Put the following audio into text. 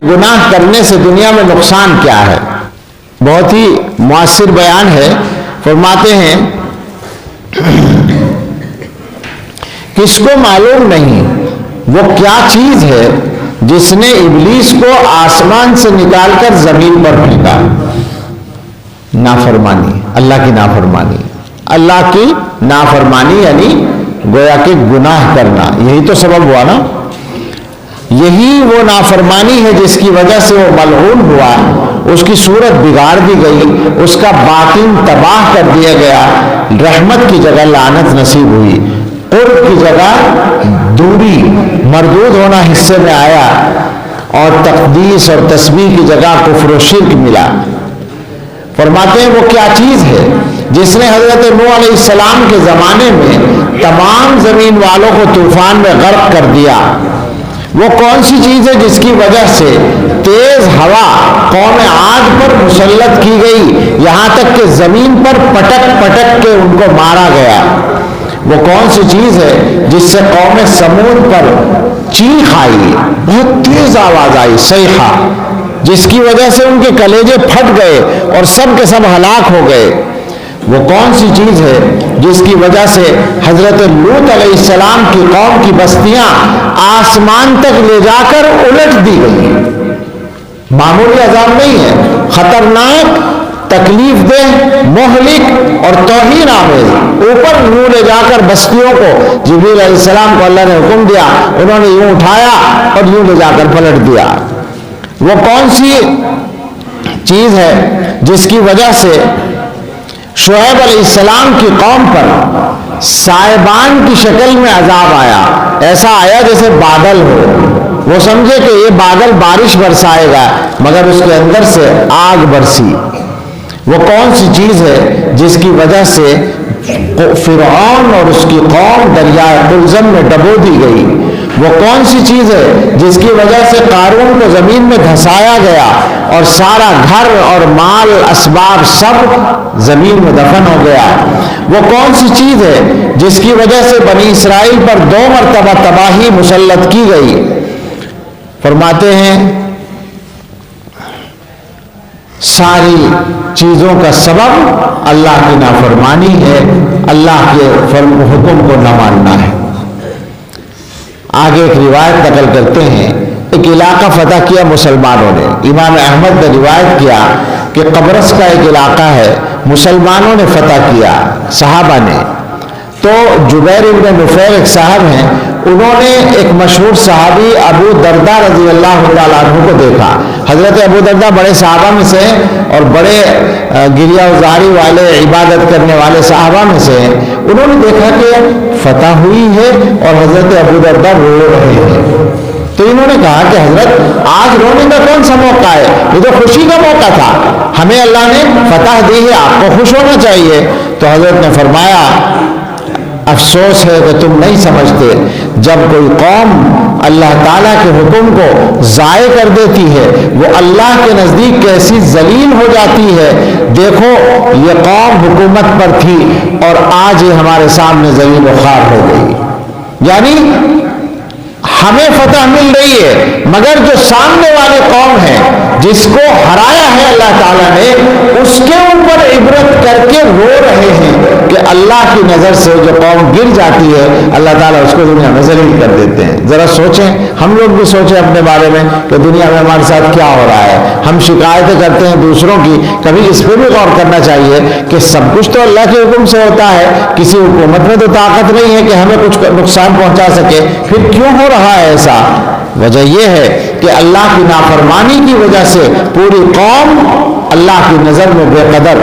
گناہ کرنے سے دنیا میں نقصان کیا ہے؟ بہت ہی مؤثر بیان ہے. فرماتے ہیں کس کو معلوم نہیں وہ کیا چیز ہے جس نے ابلیس کو آسمان سے نکال کر زمین پر پھینکا. نافرمانی، اللہ کی نافرمانی. اللہ کی نافرمانی یعنی گویا کہ گناہ کرنا، یہی تو سبب ہوا نا. یہی وہ نافرمانی ہے جس کی وجہ سے وہ ملعون ہوا، اس کی صورت بگاڑ دی گئی، اس کا باطن تباہ کر دیا گیا. رحمت کی جگہ لعنت نصیب ہوئی، قرب کی جگہ دوری، مردود ہونا حصے میں آیا، اور تقدیس اور تسبیح کی جگہ کفر و شرک ملا. فرماتے ہیں وہ کیا چیز ہے جس نے حضرت نوح علیہ السلام کے زمانے میں تمام زمین والوں کو طوفان میں غرق کر دیا. وہ کون سی چیز ہے جس کی وجہ سے تیز ہوا قوم عاد پر مسلط کی گئی، یہاں تک کہ زمین پر پٹک پٹک کے ان کو مارا گیا. وہ کون سی چیز ہے جس سے قوم سمود پر چیخ آئی، بہت تیز آواز آئی، صیحہ، جس کی وجہ سے ان کے کلیجے پھٹ گئے اور سب کے سب ہلاک ہو گئے. وہ کون سی چیز ہے جس کی وجہ سے حضرت لوط علیہ السلام کی قوم کی بستیاں آسمان تک لے جا کر الٹ دی گئی. معمولی عذاب نہیں ہے، خطرناک، تکلیف دہ، مہلک اور توہین آمیز. اوپر یوں لے جا کر بستیوں کو جبریل علیہ السلام کو اللہ نے حکم دیا، انہوں نے یوں اٹھایا اور یوں لے جا کر پلٹ دیا. وہ کون سی چیز ہے جس کی وجہ سے شعیب علیہ السلام کی قوم پر سائبان کی شکل میں عذاب آیا؟ ایسا آیا جیسے بادل ہو، وہ سمجھے کہ یہ بادل بارش برسائے گا، مگر اس کے اندر سے آگ برسی. وہ کون سی چیز ہے جس کی وجہ سے فرعون اور اس کی قوم دریائے قلزم میں ڈبو دی گئی؟ وہ کون سی چیز ہے جس کی وجہ سے قارون کو زمین میں دھسایا گیا اور سارا گھر اور مال اسباب سب زمین میں دفن ہو گیا؟ وہ کون سی چیز ہے جس کی وجہ سے بنی اسرائیل پر 2 مرتبہ تباہی مسلط کی گئی؟ فرماتے ہیں ساری چیزوں کا سبب اللہ کی نافرمانی ہے، اللہ کے حکم کو نہ ماننا ہے. آگے ایک روایت نقل کرتے ہیں، ایک علاقہ فتح کیا مسلمانوں نے. امام احمد نے روایت کیا کہ قبرص کا ایک علاقہ ہے، مسلمانوں نے فتح کیا، صحابہ نے. تو جبیر ابن نفیر ایک صاحب ہیں، انہوں نے ایک مشہور صحابی ابو دردہ رضی اللہ تعالیٰ عنہ کو دیکھا. حضرت ابو دردہ بڑے صحابہ میں سے اور بڑے گریہ وزاری والے، عبادت کرنے والے صحابہ میں سے. انہوں نے دیکھا کہ فتح ہوئی ہے اور حضرت ابو دردہ رو رہے ہیں. تو انہوں نے کہا کہ حضرت آج رونے کا کون سا موقع ہے؟ یہ تو خوشی کا موقع تھا، ہمیں اللہ نے فتح دی ہے، آپ کو خوش ہونا چاہیے. تو حضرت نے فرمایا افسوس ہے کہ تم نہیں سمجھتے، جب کوئی قوم اللہ تعالیٰ کے حکم کو ضائع کر دیتی ہے وہ اللہ کے نزدیک کیسی ذلیل ہو جاتی ہے. دیکھو یہ قوم حکومت پر تھی اور آج یہ ہمارے سامنے ذلیل و خوار ہو گئی. یعنی ہمیں فتح مل رہی ہے، مگر جو سامنے والے قوم ہے جس کو ہرایا ہے اللہ تعالیٰ نے، اس کے اوپر عبرت کر کے رو رہے ہیں کہ اللہ کی نظر سے جو قوم گر جاتی ہے اللہ تعالیٰ اس کو دنیا میں ذلیل کر دیتے ہیں. ذرا سوچیں، ہم لوگ بھی سوچیں اپنے بارے میں کہ دنیا میں ہمارے ساتھ کیا ہو رہا ہے. ہم شکایتیں کرتے ہیں دوسروں کی، کبھی اس پہ بھی غور کرنا چاہیے کہ سب کچھ تو اللہ کے حکم سے ہوتا ہے. کسی حکومت میں تو طاقت نہیں ہے کہ ہمیں کچھ نقصان پہنچا سکے، پھر کیوں ہو رہا ہے ایسا؟ وجہ یہ ہے کہ اللہ کی نافرمانی کی وجہ سے پوری قوم اللہ کی نظر میں بے قدر